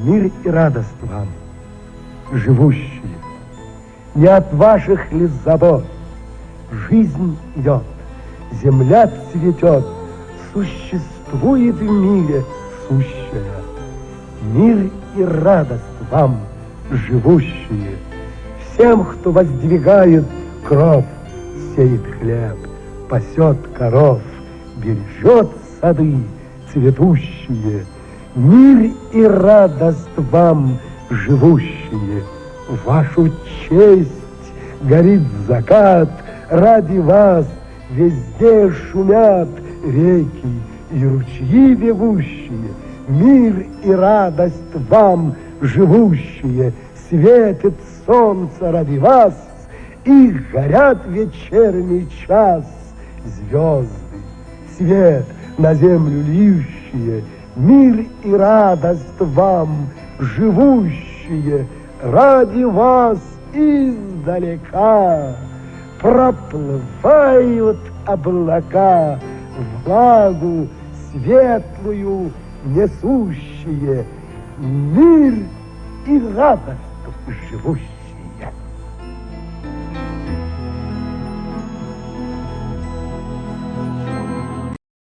Мир и радость вам, живущие. Не от ваших ли забот жизнь идет, земля цветет, существует в мире сущая. Мир и радость вам, живущие. Всем, кто воздвигает кров, сеет хлеб, пасет коров, бережет сады цветущие. Мир и радость вам, живущие. Вашу честь горит закат, ради вас везде шумят реки и ручьи бегущие. Мир и радость вам, живущие, светит солнце ради вас, и горят в вечерний час звезды, свет на землю льющие. Мир и радость вам, живущие, ради вас издалека проплывают облака, влагу светлую несущие. Мир и радость живущие.